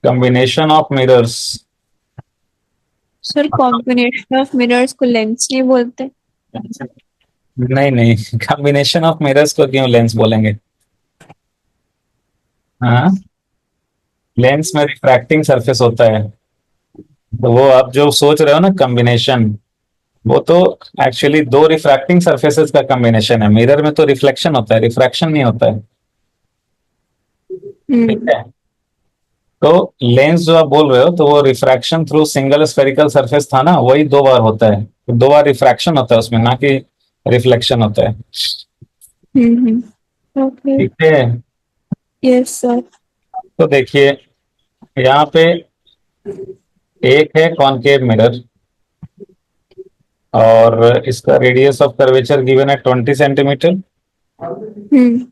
Combination of mirrors. Sir combination of mirrors को lens नहीं बोलते। नहीं नहीं, कॉम्बिनेशन ऑफ मिरर्स को क्यों लेंस बोलेंगे? हाँ, लेंस में रिफ्रैक्टिंग सरफेस होता है। तो वो आप जो सोच रहे हो ना कॉम्बिनेशन, वो तो एक्चुअली दो रिफ्रैक्टिंग सरफेसेस का कॉम्बिनेशन है। मिरर में तो रिफ्लेक्शन होता है, रिफ्रैक्शन नहीं होता है। ठीक हम्म। है। तो लेंस जो आप बोल रहे हो, तो वो refraction through single spherical surface था ना, वही दो बार होता है। तो दो बार रिफ्रैक्शन होता है उसमें, ना कि रिफ्लेक्शन होता है। ओके। ठीक है। Yes sir. तो देखिए, यहाँ पे एक है कॉनकेव मिरर, और इसका रेडियस ऑफ कर्वेचर गिवन है 20 सेंटीमीटर। हम्म।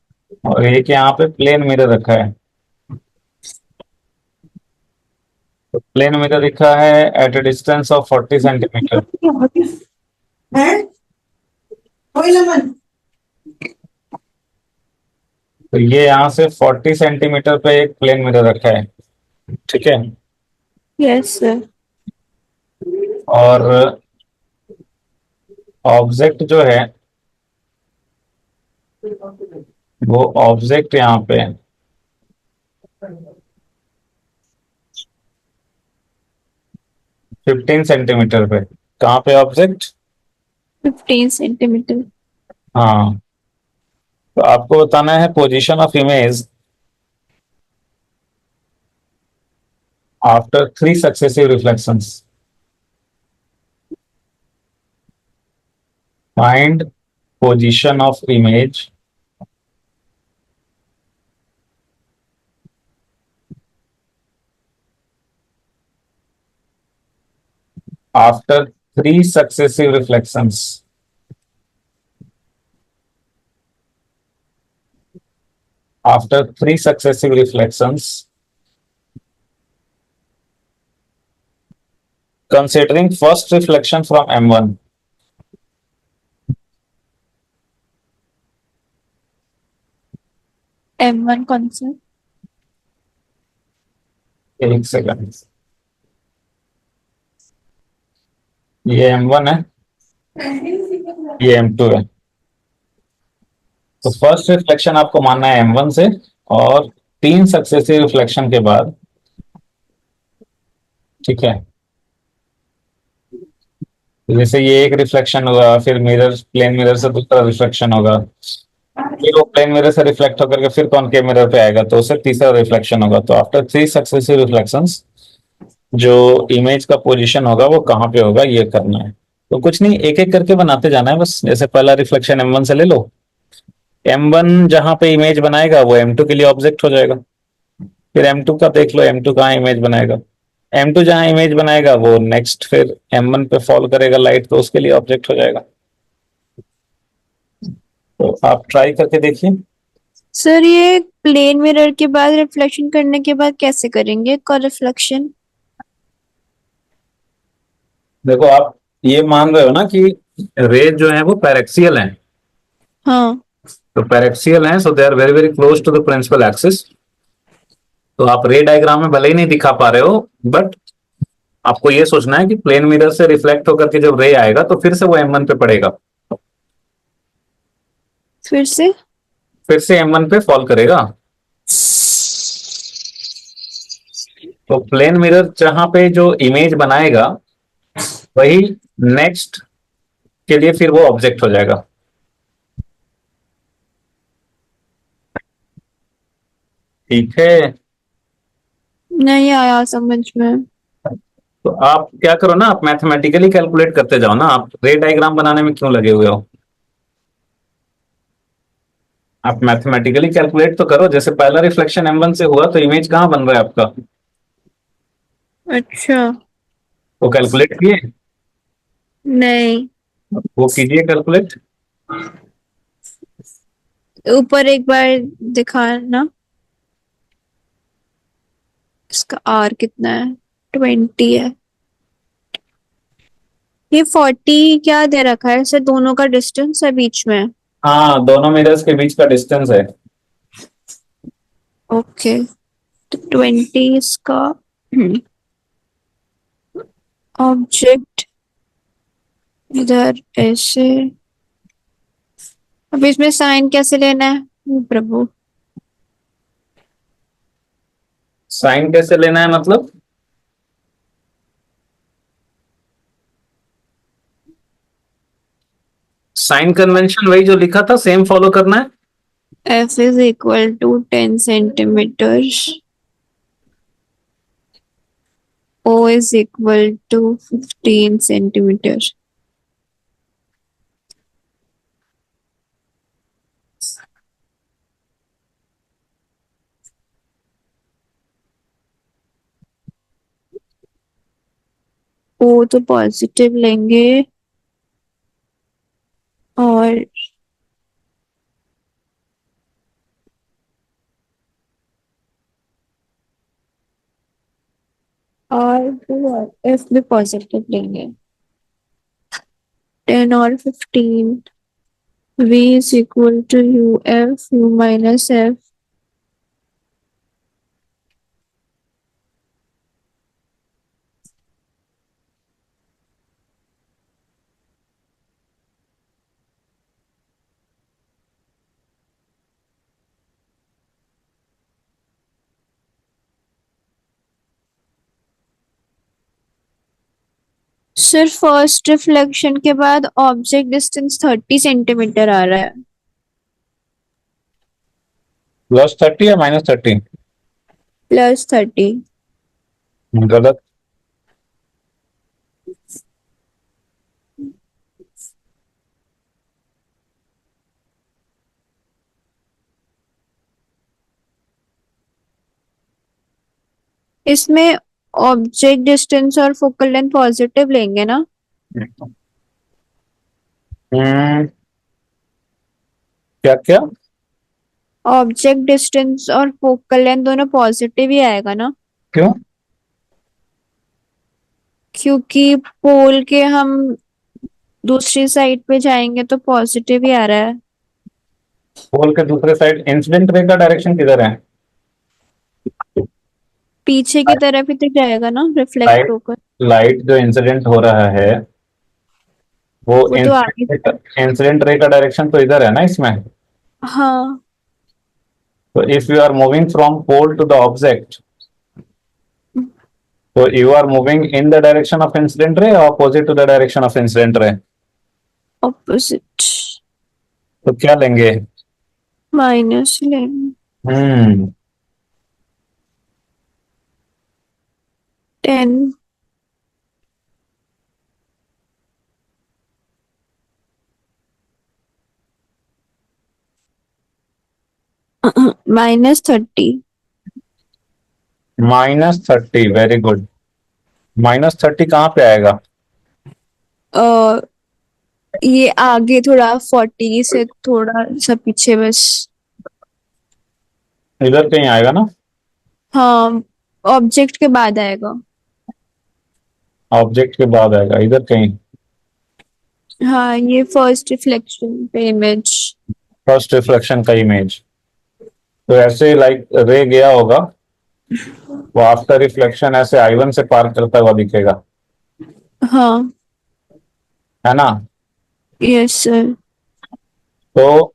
और एक यहाँ पे प्लेन मिरर रखा है। तो प्लेन मिरर लिखा है at a distance of 40 centimetre. तो ये यहाँ से 40 सेंटीमीटर पे एक प्लेन मिरर रखा है। ठीक है। Yes sir. और ऑब्जेक्ट जो है, वो ऑब्जेक्ट यहाँ पे 15 सेंटीमीटर पे। कहाँ पे ऑब्जेक्ट? 15 सेंटीमीटर। हाँ। तो आपको बताना है position of image after 3 successive reflections. Find position of image after 3 successive reflections. After 3 successive reflections, considering first reflection from M1। M1 कौन सा? एक सेकंड, ये M1 है, ये M2 है। तो फर्स्ट रिफ्लेक्शन आपको मानना है M1 से, और 3 सक्सेसिव रिफ्लेक्शन के बाद। ठीक है। तो जैसे ये एक रिफ्लेक्शन होगा, फिर मिरर, प्लेन मिरर से दूसरा रिफ्लेक्शन होगा, फिर वो प्लेन मिरर से रिफ्लेक्ट होकर के फिर कॉनकेव मिरर पे आएगा, तो उससे तीसरा रिफ्लेक्शन होगा। तो आफ्टर 3 सक्सेसिव रिफ्लेक्शंस जो इमेज का पोजीशन होगा वो कहाँ पे होगा, ये करना है। तो कुछ नहीं, एक एक करके बनाते जाना है बस। जैसे पहला रिफ्लेक्शन M1 से ले लो। M1 जहां पे इमेज बनाएगा वो M2 के लिए ऑब्जेक्ट हो जाएगा। फिर M2 का देख लो, M2 कहाँ इमेज बनाएगा। M2 जहां इमेज बनाएगा वो नेक्स्ट फिर M1 पे फॉल करेगा लाइट, तो उसके लिए ऑब्जेक्ट हो जाएगा। तो आप ट्राई करके देखिए। सर ये प्लेन मिरर के बाद रिफ्लेक्शन करने के बाद कैसे करेंगे का रिफ्लेक्शन? देखो, आप ये मान रहे हो ना कि रेज जो है वो पैरेक्सियल है। हाँ। तो पैरेक्सियल है, so they are very very close to the principal axis. तो आप रे डायग्राम में भले ही नहीं दिखा पा रहे हो, बट आपको ये सोचना है कि प्लेन मिरर से रिफ्लेक्ट होकर के जब रे आएगा तो फिर से वो M1 पे पड़ेगा, फिर से? फिर से M1 पे फॉल करेगा। तो प्लेन मिरर जहां पे जो इमेज बनाएगा, वही नेक्स्ट के लिए फिर वो ऑब्जेक्ट हो जाएगा। ठीक है। नहीं आया समझ में। तो आप क्या करो ना, आप मैथमेटिकली कैलकुलेट करते जाओ ना। आप रे डायग्राम बनाने में क्यों लगे हुए हो? आप मैथमेटिकली कैलकुलेट तो करो। जैसे पहला रिफ्लेक्शन M1 से हुआ, तो इमेज कहाँ बन रहा है आपका? अच्छा। वो कैलकुलेट किए? नहीं। वो कीजिए कैलकुलेट। ऊपर एक बार दिखाना। इसका आर कितना है? 20 है। ये 40 क्या दे रखा है सर? दोनों का डिस्टेंस है बीच में। हाँ, दोनों मिरर्स के बीच का डिस्टेंस है। ओके। तो 20 इसका ऑब्जेक्ट इधर ऐसे। अब इसमें साइन कैसे लेना है? प्रभु, साइन कैसे लेना है मतलब? साइन कन्वेंशन वही जो लिखा था सेम फॉलो करना है। f is equal to 10 centimeters. O is equal to 15 centimeters. O तो पॉजिटिव लेंगे और F भी पॉजिटिव लेंगे। 10 और 15। V is equal to UF, U minus F. सिर्फ फर्स्ट रिफ्लेक्शन के बाद ऑब्जेक्ट डिस्टेंस 30 सेंटीमीटर आ रहा है। +30 या -30? +30। गलत। इसमें ऑब्जेक्ट डिस्टेंस और फोकल लेंथ पॉजिटिव लेंगे ना? हम्म, क्या क्या? ऑब्जेक्ट डिस्टेंस और फोकल लेंथ दोनों पॉजिटिव ही आएगा ना? क्यों? क्योंकि पोल के हम दूसरी साइड पे जाएंगे तो पॉजिटिव ही आ रहा है। पोल के दूसरे साइड इंसिडेंट रे का डायरेक्शन किधर है? पीछे की तरफ ही तो जाएगा ना रिफ्लेक्ट लाइट होकर। लाइट जो इंसिडेंट हो रहा है वो वो तो आगे। इंसिडेंट रे का डायरेक्शन तो इधर है ना इसमें। हाँ। तो if you are moving from pole to the object, तो you are moving in the direction of incident ray, opposite to the direction of incident ray. Opposite. तो क्या लेंगे? माइनस लेंगे। हम्म 10। -30। -30, वेरी गुड। -30 कहाँ पे आएगा? ये आगे थोड़ा 40 से थोड़ा सा पीछे बस। इधर कहीं आएगा ना? हाँ, ऑब्जेक्ट के बाद आएगा। ऑब्जेक्ट के बाद आएगा इधर कहीं। हाँ, ये फर्स्ट रिफ्लेक्शन पे इमेज। फर्स्ट रिफ्लेक्शन का इमेज। तो ऐसे लाइक रे गया होगा, वो आफ्टर रिफ्लेक्शन ऐसे I1 से पार करता हुआ दिखेगा, हाँ। है ना? Yes sir. तो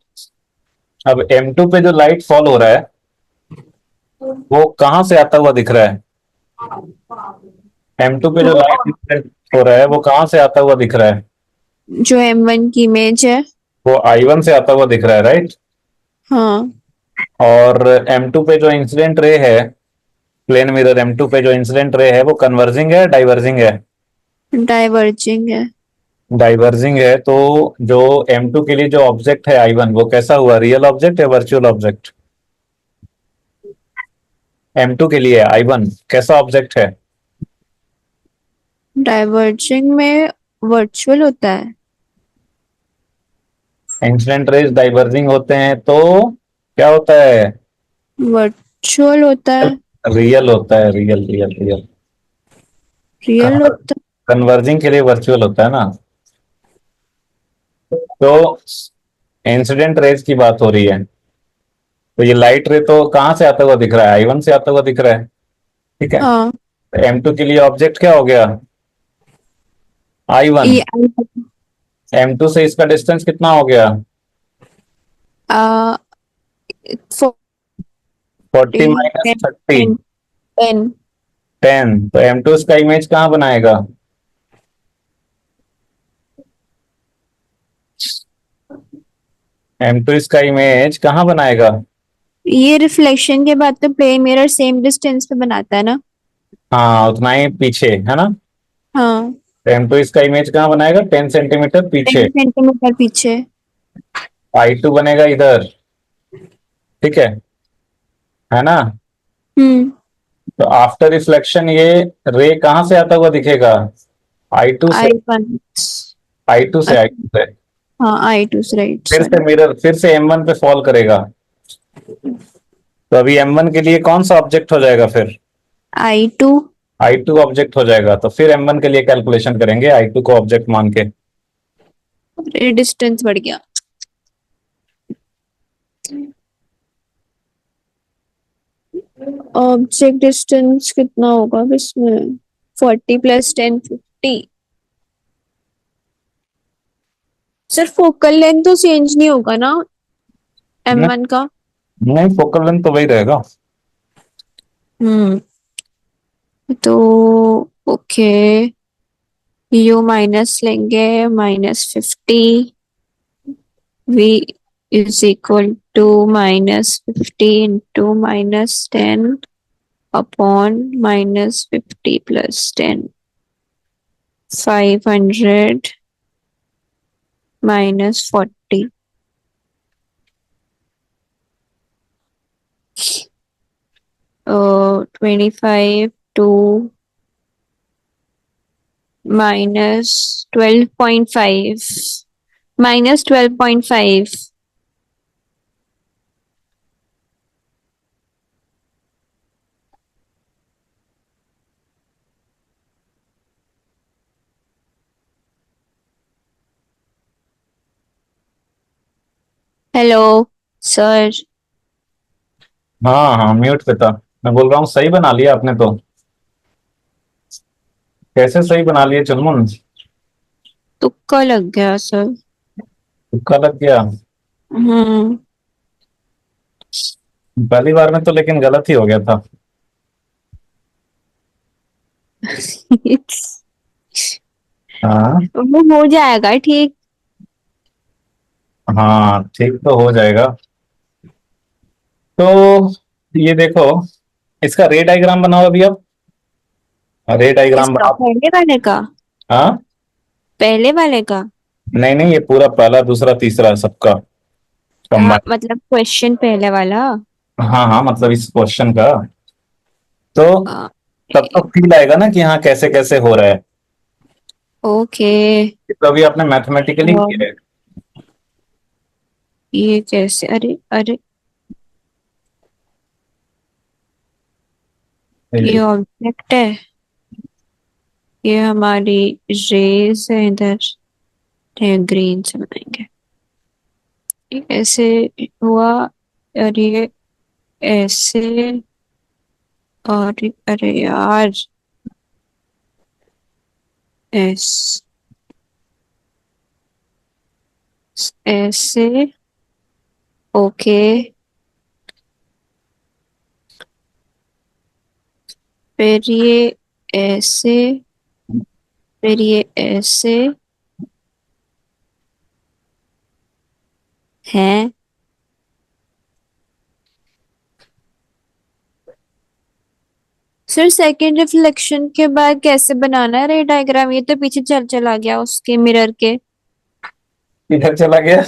अब M2 पे जो लाइट फॉल हो रहा है वो कहाँ से आता हुआ दिख रहा है? M2 पे जो लाइट हो रहा है वो कहाँ से आता हुआ दिख रहा है? जो M1 की इमेज है। वो I1 से आता हुआ दिख रहा है, राइट? हाँ। और M2 पे जो इंसिडेंट रे है, प्लेन मिरर M2 पे जो इंसिडेंट रे है वो कन्वर्जिंग है, डाइवर्जिंग है? डाइवर्जिंग है। डाइवर्जिंग है। तो जो M2 के लिए जो ऑब्जेक्ट है I1 वो कैसा हुआ, रियल ऑब्जेक्ट या वर्चुअल ऑब्जेक्ट? M2 के लिए I1 कैसा ऑब्जेक्ट है? डाइवर्जिंग में वर्चुअल होता है। इंसिडेंट रेज डाइवर्जिंग होते हैं तो क्या होता है? वर्चुअल होता है। रियल होता है, रियल रियल रियल। रियल होता कन्वर्जिंग के लिए वर्चुअल होता है ना। तो इंसिडेंट रेज की बात हो रही है। तो ये लाइट रे तो कहाँ से आता हुआ दिख रहा है, I1 से आता हुआ दिख रहा है, ठीक है। हाँ, तो M2 के लिए ऑब्जेक्ट क्या हो गया, I1। ये M2 से इसका डिस्टेंस कितना हो गया, आ 40 40 माइनस 10 30, 10 10 10। तो M2 इसका इमेज कहाँ बनाएगा, M2 इसका इमेज कहाँ बनाएगा। ये रिफ्लेक्शन के बाद तो प्लेन मिरर सेम डिस्टेंस पे बनाता है ना। हाँ उतना ही पीछे है ना। हाँ, तो M2 इसका इमेज कहाँ बनाएगा, 10 सेंटीमीटर पीछे। 10 सेंटीमीटर पीछे। I2 बनेगा इधर, ठीक है ना। हम्म। तो आफ्टर रिफ्लेक्शन ये रे कहाँ से आता हुआ दिखेगा, I2 से, I1। I2 से, I2 से। हाँ, I2 राइट, फिर से सॉरी। मिरर फिर से M1 पे फॉल करेगा। तो अभी M1 के लिए कौन सा ऑब्जेक्ट हो जाएगा फिर, I2। I2 ऑब्जेक्ट हो जाएगा। तो फिर M1 के लिए कैलकुलेशन करेंगे I2 को ऑब्जेक्ट मान के। डिस्टेंस बढ़ गया। ऑब्जेक्ट डिस्टेंस कितना होगा अब इसमें, 40 प्लस 10 50। सर फोकल लेंथ तो चेंज नहीं होगा ना M1 का। नहीं फोकल लेंथ तो वही रहेगा। हम्म। तो ओके, यू माइनस लेंगे, -50। V is equal to -50 into -10 upon -50 plus 10, 500 -40। 25 to -12.5, -12.5। Hello sir. हाँ हाँ म्यूट पे था। मैं बोल रहा हूँ सही बना लिया आपने तो। कैसे सही बना लिए चुनमुन, तुक्का लग गया सर। तुक्का लग गया। हम्म। पहली बार में तो लेकिन गलत ही हो गया था। हाँ वो हो जाएगा ठीक। हाँ ठीक तो हो जाएगा। तो ये देखो, इसका रे डायग्राम बनाओ अभी आप, रे डायग्राम किसका, बनाओ। पहले वाले का? हाँ पहले वाले का? नहीं नहीं, ये पूरा पहला दूसरा तीसरा सबका हाँ, कंबाइन। मतलब क्वेश्चन पहले वाला। हाँ हाँ मतलब इस क्वेश्चन का। तो आ, तब तो फील आएगा ना कि हाँ कैसे कैसे हो रहा है। ओके। ये तो अभी आपने मैथमेटिकली और किया ये कैसे, अरे अरे, ये है। ऑब्जेक्ट है, ये हमारी रेज है इधर। ग्रीन से बनाएंगे। ये ऐसे हुआ, और ये ऐसे, और अरे यार, ऐस ऐसे। ओके, फिर ये ऐसे, फिर ये ऐसे है। सर सेकंड रिफ्लेक्शन के बाद कैसे बनाना है रे डायग्राम, ये तो पीछे चल चला गया उसके मिरर के। किधर चला गया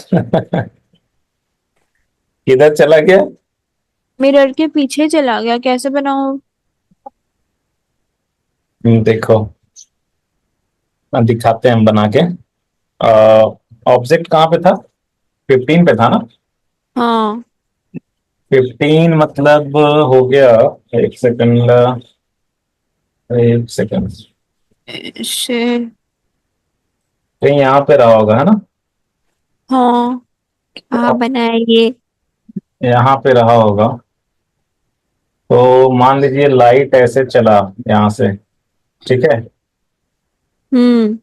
किधर चला गया। मिरर के पीछे चला गया, कैसे बनाऊं? देखो दिखाते हैं हम बना के। ऑब्जेक्ट कहाँ पे था, 15 पे था ना। हाँ, 15 मतलब हो गया, एक सेकंड, एक सेकंड, ऐसे। कहीं यहाँ पे रहा होगा है ना। हाँ, हाँ बनाइए। यहाँ पे रहा होगा। तो मान लीजिए लाइट ऐसे चला यहाँ से, ठीक है, हम्म।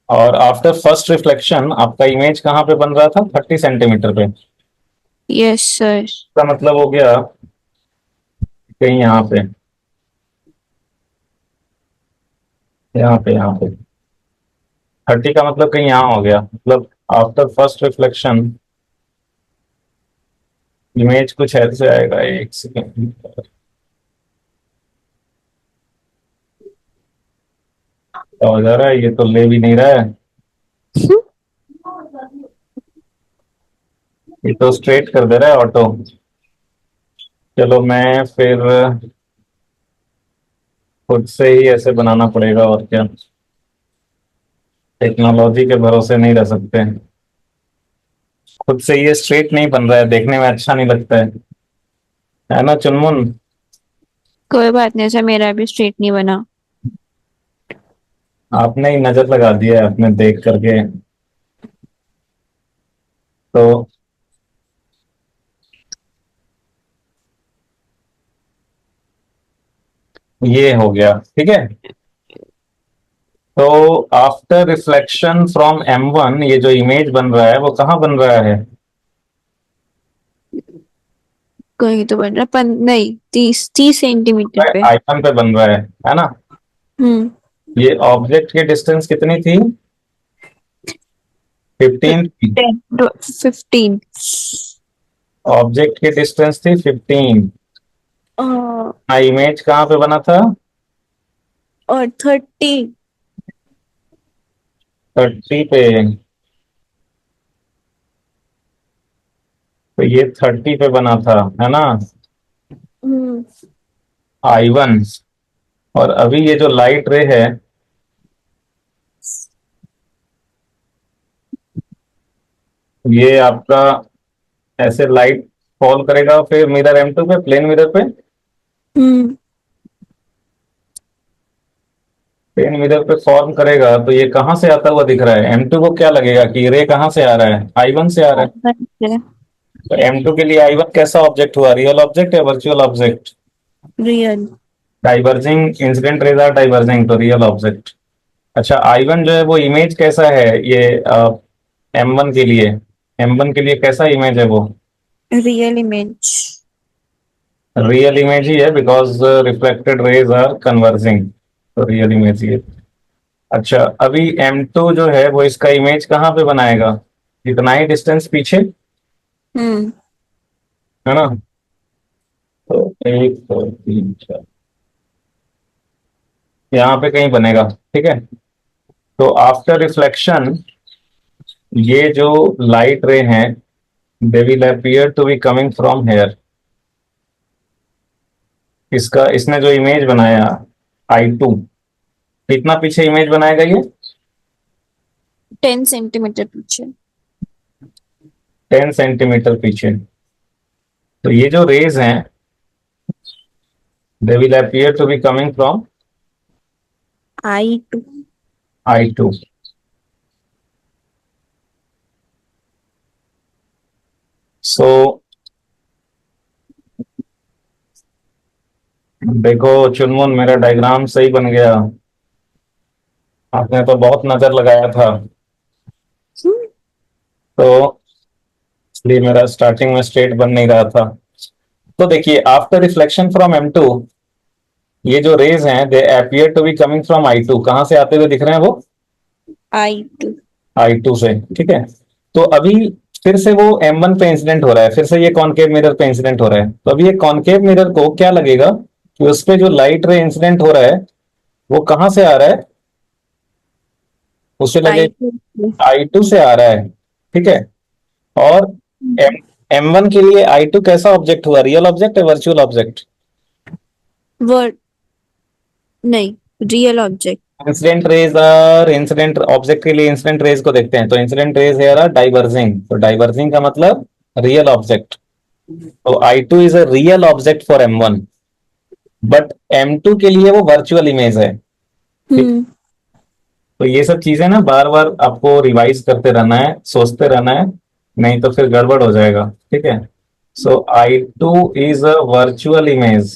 और आफ्टर फर्स्ट रिफ्लेक्शन आपका इमेज कहाँ पे बन रहा था, 30 सेंटीमीटर पे। Yes sir. इसका मतलब हो गया कहीं यहाँ पे, यहाँ पे 30 का मतलब कहीं यहाँ हो गया, मतलब आफ्टर फर्स्ट रिफ्लेक्शन इमेज कुछ ऐसे आएगा। एक सेकेंड, क्या हो जा रहा है, ये तो ले भी नहीं रहा है, ये तो स्ट्रेट कर दे रहा है ऑटो। चलो मैं फिर खुद से ही ऐसे बनाना पड़ेगा, और क्या, टेक्नोलॉजी के भरोसे नहीं रह सकते। खुद से ये स्ट्रेट नहीं बन रहा है, देखने में अच्छा नहीं लगता है ना चुनमुन? कोई बात नहीं सर, मेरा भी स्ट्रेट नहीं बना। आपने ही नजर लगा दिया है अपने देख करके। तो ये हो गया, ठीक है। तो आफ्टर रिफ्लेक्शन फ्रॉम M1 ये जो इमेज बन रहा है वो कहाँ बन रहा है? कहीं तो बन रहा नहीं, 30 30 सेंटीमीटर पे। आइकन पे बन रहा है ना? हम्म। ये ऑब्जेक्ट की डिस्टेंस कितनी थी, 15 थी। 15। ऑब्जेक्ट की डिस्टेंस थी 15। हाँ, इमेज कहाँ पे बना था? और 30। 30 पे। तो ये 30 पे बना था, है ना, हम्म। I1। और अभी ये जो लाइट रे है, ये आपका ऐसे लाइट फॉल करेगा फिर मिरर M2 पे, प्लेन मिरर पे। हम्म। प्लेन मिरर पे फॉर्म करेगा तो ये कहाँ से आता हुआ दिख रहा है? M2 को क्या लगेगा कि रे कहाँ से आ रहा है, I1 से आ रहा है। तो M2 के लिए I1 कैसा ऑब्जेक्ट हुआ, रियल ऑब्जेक्ट या virtual object? Real. Diverging incident rays are diverging, तो रियल ऑब्जेक्ट। अच्छा, I1 जो है वो इमेज कैसा है ये M1 के लिए? M1 के लिए कैसा इमेज है वो? Real image. रियल इमेज ही है, because reflected rays are converging, तो रियल इमेज ही है। अच्छा, अभी M2 जो है वो इसका इमेज कहाँ पे बनाएगा, इतना ही डिस्टेंस पीछे, हम्म। है ना? तो 1 2 3 4 यहाँ पे कहीं बनेगा, ठीक है। तो आफ्टर रिफ्लेक्शन ये जो लाइट रे हैं, they will appear to be coming from here. इसका इसने जो इमेज बनाया I2, कितना पीछे इमेज बनाएगा ये? 10 सेंटीमीटर पीछे। 10 सेंटीमीटर पीछे। तो ये जो रेज हैं, they will appear to be coming from I2। I2। So देखो चुनमुन, मेरा डायग्राम सही बन गया। आपने तो बहुत नजर लगाया था, तो इसलिए मेरा स्टार्टिंग में स्ट्रेट बन नहीं रहा था। तो देखिए, आफ्टर रिफ्लेक्शन फ्रॉम M2 ये जो रेज हैं they appear to be coming from I2, कहाँ से आते हुए दिख रहे हैं वो? I2। I2 से, ठीक है। तो अभी फिर से वो M1 पे इंसिडेंट हो रहा है, फिर से ये कॉनकेव मिरर पे इंसिडेंट हो रहा है। तो अभी ये कॉनकेव मिरर को क्या लगेगा कि उस पे जो लाइट रे इंसिडेंट हो रहा है वो कहाँ से आ रहा है? उससे लगे I2। I2 से आ रहा है, ठीक है। और M1 के लिए I2 कैसा ऑब्जेक्ट हुआ, रियल ऑब्जेक्ट है वर्चुअल ऑब्जेक्ट? वर्ड। नहीं, real object. Incident rays are, incident object के लिए इंसिडेंट रेज को देखते हैं, तो incident rays here are diverging, तो डाइवर्जिंग का मतलब रियल ऑब्जेक्ट। तो I2 is a real object for M1, but M2 के लिए वो वर्चुअल इमेज है, ठीक। हम्म। तो ये सब चीजें ना बार बार आपको रिवाइज करते रहना है, सोचते रहना है, नहीं तो फिर गड़बड़ हो जाएगा, ठीक है। सो I2 is a virtual image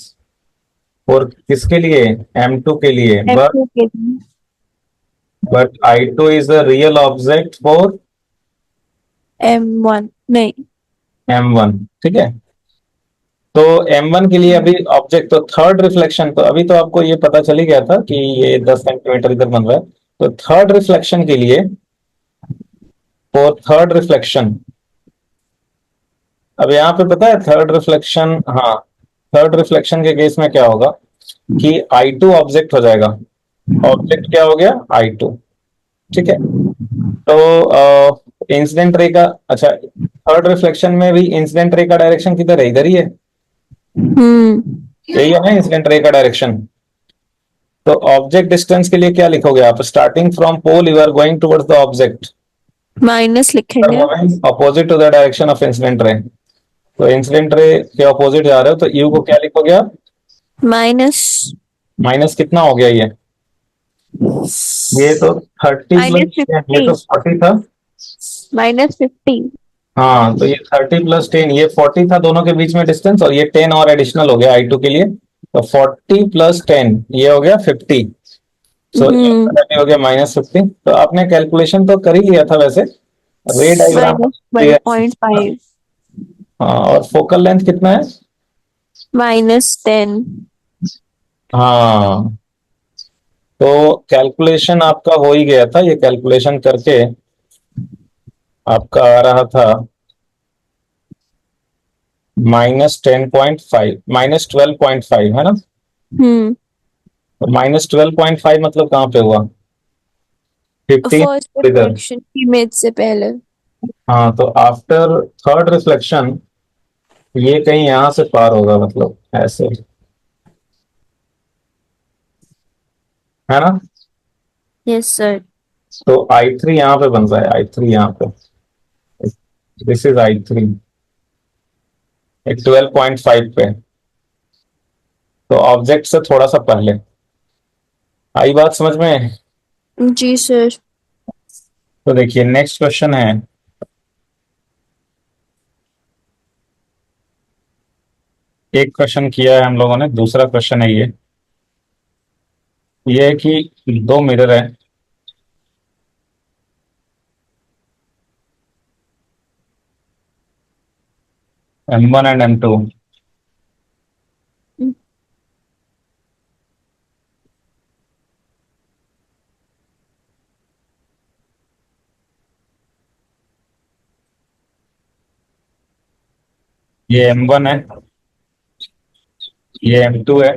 और किसके लिए, M2 के लिए, M2 के लिए। But I2 is a real object for M1 नहीं। M1। ठीक है, तो M1 के लिए अभी ऑब्जेक्ट, तो थर्ड रिफ्लेक्शन, तो अभी तो आपको ये पता चल ही गया था कि ये 10 सेंटीमीटर इधर बन रहा है। तो थर्ड रिफ्लेक्शन के लिए, फॉर थर्ड रिफ्लेक्शन, अब यहाँ पे पता है थर्ड रिफ्लेक्शन, हाँ, थर्ड रिफ्लेक्शन के केस में क्या होगा कि I2 ऑब्जेक्ट हो जाएगा। ऑब्जेक्ट क्या हो गया, I2। ठीक है, तो इंसिडेंट रे का, अच्छा, थर्ड रिफ्लेक्शन में भी इंसिडेंट रे का डायरेक्शन किधर है, इधर ही है, यही है ना इंसिडेंट रे का डायरेक्शन। तो ऑब्जेक्ट डिस्टेंस के लिए क्या लिखोगे आप, starting from pole you are going towards the object, minus लिखेंगे। Opposite to the direction of incident ray. तो इंसिडेंट रे के ऑपोजिट जा रहे हो तो यू को क्या लिखोगे आप, माइनस माइनस कितना हो गया ये तो 30 माइनस प्लस, ये 50। तो 40 था। -50। हाँ, तो ये 30 प्लस 10, ये 40 था दोनों के बीच में डिस्टेंस, और ये 10 और एडिशनल हो गया I2 के लिए। तो 40 प्लस 10 ये हो गया 50। सो ये हो गया -50। तो आपने कैलकुलेशन तो कर ही लिया था वैसे, रे डायग्राम। -12.5। हाँ, और फोकल लेंथ कितना है, -10। हाँ, तो कैलकुलेशन आपका हो ही गया था, ये कैलकुलेशन करके आपका आ रहा था -10.5, -12.5 है ना। हम्म। तो -12.5 मतलब कहाँ पे हुआ, 15 फर्स्ट इधर। रिफ्लेक्शन की इमेज से पहले। हाँ, तो आफ्टर थर्ड रिफ्लेक्शन ये कहीं यहां से पार होगा, मतलब ऐसे, है ना। Yes sir. तो I3 यहाँ पे बन रहा है, I3 यहाँ पे, दिस इज I3, एक 12.5 पे, तो ऑब्जेक्ट से थोड़ा सा पहले। आई बात समझ में। जी सर। तो देखिए नेक्स्ट क्वेश्चन है, एक क्वेश्चन किया है हम लोगों ने, दूसरा क्वेश्चन है ये है कि दो मिरर है, M1 एंड M2। ये M1 है, ये M2 है।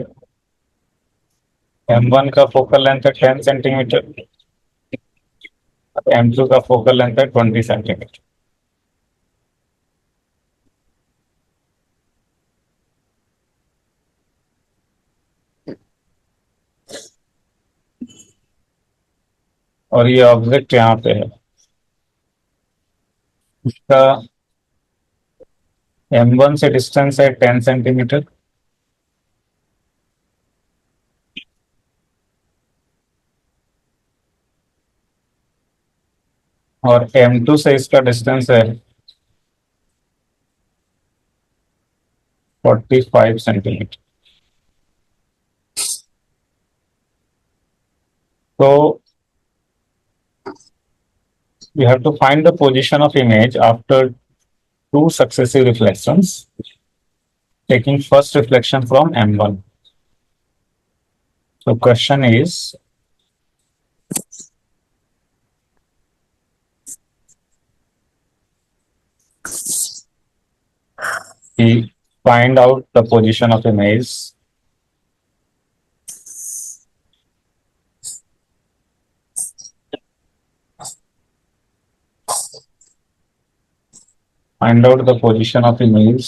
M1 का फोकल लेंथ है 10 सेंटीमीटर, M2 का फोकल लेंथ है 20 सेंटीमीटर। और ये ऑब्जेक्ट यहाँ पे है, इसका M1 से डिस्टेंस है 10 सेंटीमीटर, और M2 से इसका डिस्टेंस है 45 सेंटीमीटर। तो you have to find the position of image after two successive reflections, taking first reflection from M1. So question is, find out the position of image find out the position of image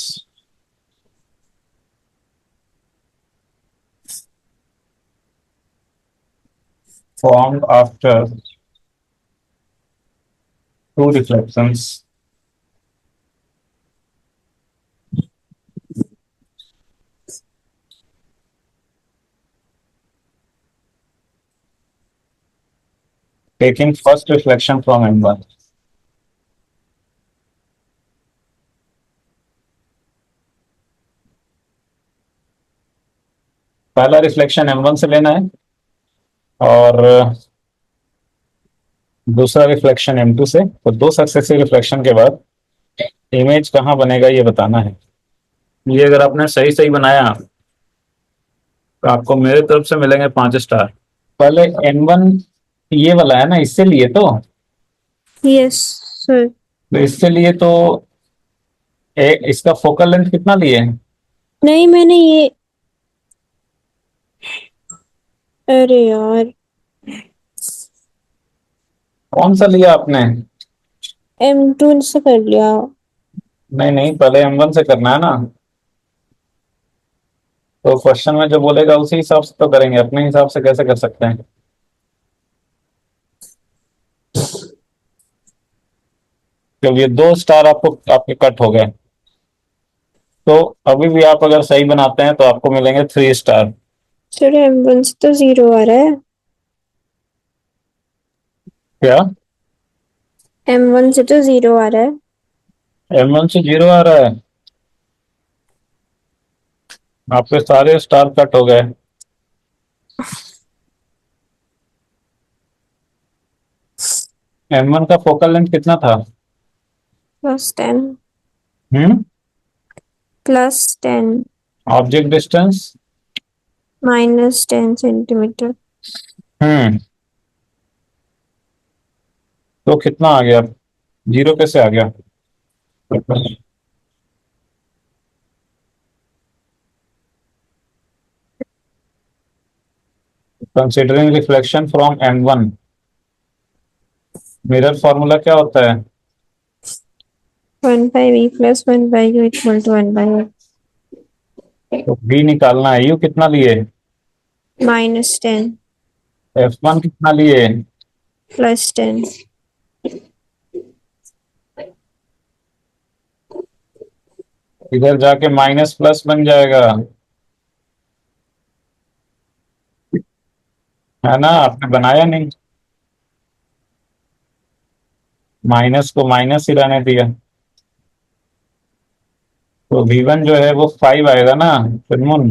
formed after two reflections taking first reflection from M1. पहला reflection M1 से लेना है और दूसरा reflection M2 से। तो दो successive reflection के बाद इमेज कहाँ बनेगा ये बताना है। ये अगर आपने सही सही बनाया तो आपको मेरे तरफ से मिलेंगे 5 स्टार। पहले N1 ये वाला है ना, इससे लिए यस सर। तो इससे लिए तो इसका फोकल लेंथ कितना लिए? नहीं मैंने ये, अरे यार, कौन सा लिया आपने? M2 से कर लिया। नहीं नहीं, पहले M1 से करना है ना। तो क्वेश्चन में जो बोलेगा उसी हिसाब से तो करेंगे, अपने हिसाब से कैसे कर सकते हैं? क्योंकि ये 2 स्टार आपको आपके कट हो गए। तो अभी भी आप अगर सही बनाते हैं तो आपको मिलेंगे 3 स्टार। सर M1 से तो 0 आ रहा है। क्या? M1 से तो 0 आ रहा है। M1 से 0 आ रहा है? आपके सारे स्टार कट हो गए। M1 का फोकल लेंथ कितना था? +10। हम्म। +10। Object distance? -10 सेंटीमीटर। हम्म। तो कितना आ गया? 0 कैसे आ गया? Considering reflection from M1, mirror formula क्या होता है? 1/v + 1/u = 1/f। तो B निकालना है। U कितना लिए? -10 F1 कितना लिए? +10। इधर जाके माइनस प्लस बन जाएगा, है ना? आपने बनाया नहीं, माइनस को माइनस ही रहने दिया। तो V1 जो है वो 5 आएगा ना फिल्मुन?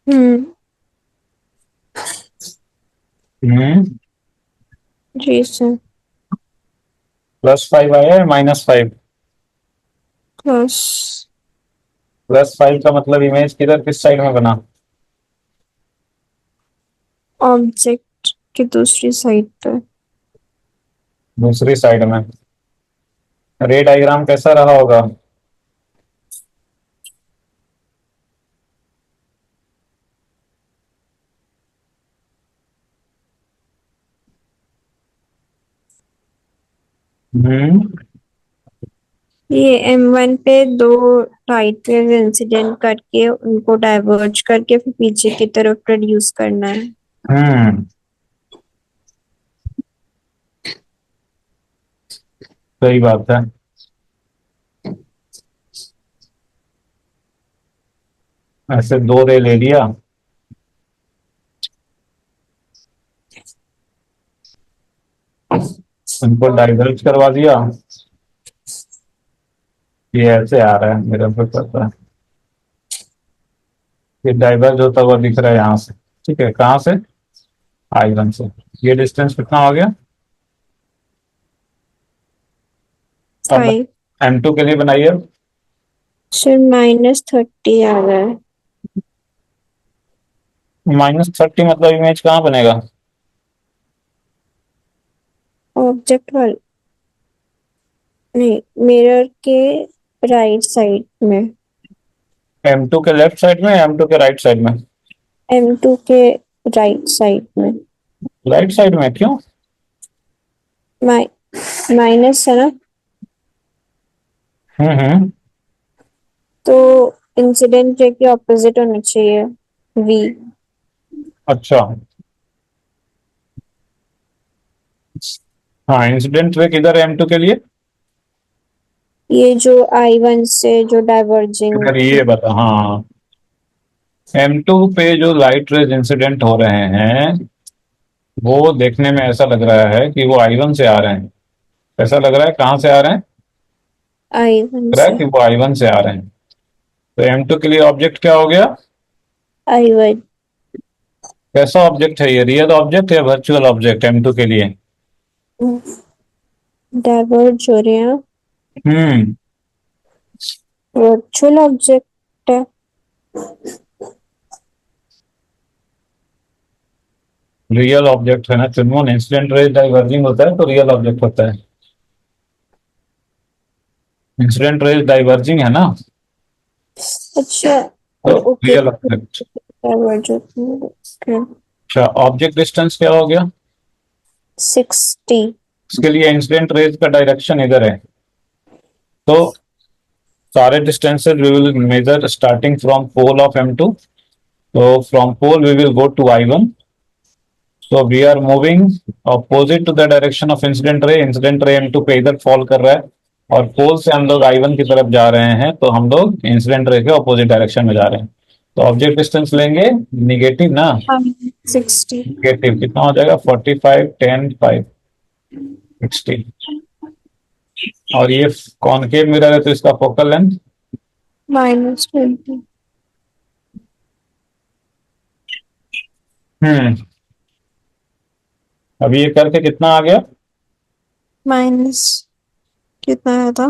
हम्म। हम्म। जी सर। +5 आया है -5? प्लस। +5 का मतलब इमेज किधर किस साइड में बना? ऑब्जेक्ट की दूसरी साइड पर। दूसरी साइड में। रे डायग्राम कैसा रहा होगा? हम्म। ये M1 पे दो राइट वेव इंसिडेंट करके उनको डाइवर्ज करके फिर पीछे की तरफ प्रोड्यूस करना है। हम्म। सही बात है। ऐसे 2 रे ले लिया, उनको डाइवर्ज करवा दिया। ये ऐसे आ रहा है, मेरा पे पता है। ये डाइवर्ज होता हुआ दिख रहा है यहाँ से। ठीक है, कहाँ से? I1 से। ये डिस्टेंस कितना हो गया? अब 5। M2 के लिए बनाइए। सर -30 आ रहा है। -30 मतलब इमेज कहाँ बनेगा? ऑब्जेक्ट वाल नहीं, मिरर के राइट साइड में। M2 के लेफ्ट साइड में, M2 के राइट साइड में? M2 के राइट साइड में। राइट साइड में क्यों? माइ माइनस है ना, हम्म। तो इंसिडेंट रे के ऑपोजिट होना चाहिए V। अच्छा। हाँ, इंसिडेंट रे किधर है M2 के लिए? ये जो I1 से जो डाइवर्जिंग। अगर ये बता, हाँ, M2 पे जो लाइट रेज इंसिडेंट हो रहे हैं वो देखने में ऐसा लग रहा है कि वो I1 से आ रहे हैं। ऐसा लग रहा है, कहाँ से आ रहे हैं? I1 लग रहा है से। कि वो I1 से आ रहे हैं। तो M2 के लिए ऑब्जेक्ट क्या हो गया? I1। कैसा ऑब्जेक्ट है ये, रियल ऑब्जेक्ट या वर्चुअल ऑब्जेक्ट M2 के लिए? डाइवर्ज हो रहे हैं, हम्म वर्चुअल ऑब्जेक्ट है। रियल ऑब्जेक्ट है ना चुनमुन, इंसिडेंट रेज डाइवर्जिंग होता है तो रियल ऑब्जेक्ट होता है। इंसिडेंट रेज डाइवर्जिंग है ना, अच्छा, तो ओके, रियल ऑब्जेक्ट। डाइवर्ज होती है, ओके। अच्छा, ऑब्जेक्ट डिस्टेंस क्या हो गया? 60। इसके लिए इंसिडेंट रेज का डायरेक्शन इधर है, तो सारे distances we will measure starting from pole of M2। तो from pole we will go to I1। So we are moving opposite to the direction of incident ray. Incident ray M2 पे इधर fall कर रहा है और पोल से हम लोग I1 की तरफ जा रहे हैं, तो हम लोग इंसिडेंट रे के अपोजिट डायरेक्शन में जा रहे हैं। तो ऑब्जेक्ट डिस्टेंस लेंगे निगेटिव ना, 60। निगेटिव कितना हो जाएगा, 45 10 5 60। और ये कॉनकेव मिरर है तो इसका फोकल लेंथ -20। हम्म अभी ये करके कितना आ गया? माइनस कितना आया था?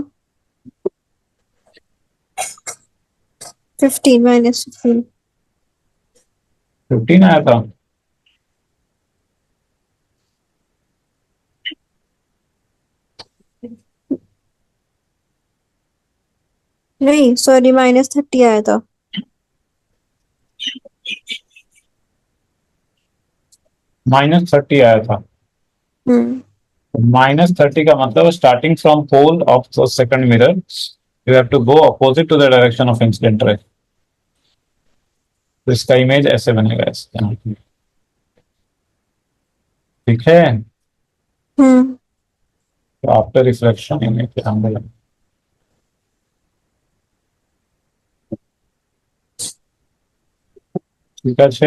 15, -15। 15 आया था। नहीं, सॉरी, -30 आया था। -30 आया था। हम्म। -30 का मतलब starting from pole of second mirror you have to go opposite to the direction of incident ray. तो इसका इमेज ऐसे बनेगा इसका। ठीक है, हम्म। तो आफ्टर रिफ्लेक्शन इमेज हम लोग ঠিক আছে।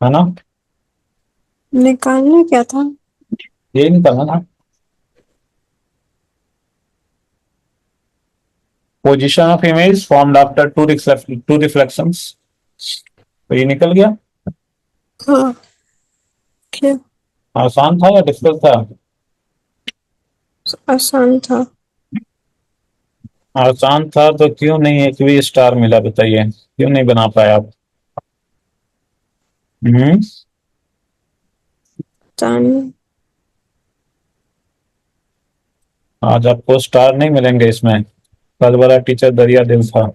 है ना, निकालना क्या था? ये निकलना था position of image formed after two reflections. तो ये निकल गया। हाँ, क्या? आसान था या डिफिकल्ट था? आसान था। आसान था तो क्यों नहीं एक भी स्टार मिला, बताइए क्यों नहीं बना पाए आप? हम्म आसान। आज आपको स्टार नहीं मिलेंगे इसमें, कल वाला टीचर दरिया दिल था।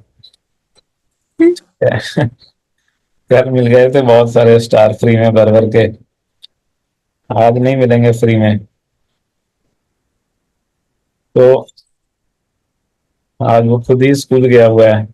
कल मिल गए थे बहुत सारे स्टार फ्री में भर भर के, आज नहीं मिलेंगे फ्री में। तो आज वो खुद ही स्कूल गया हुआ है।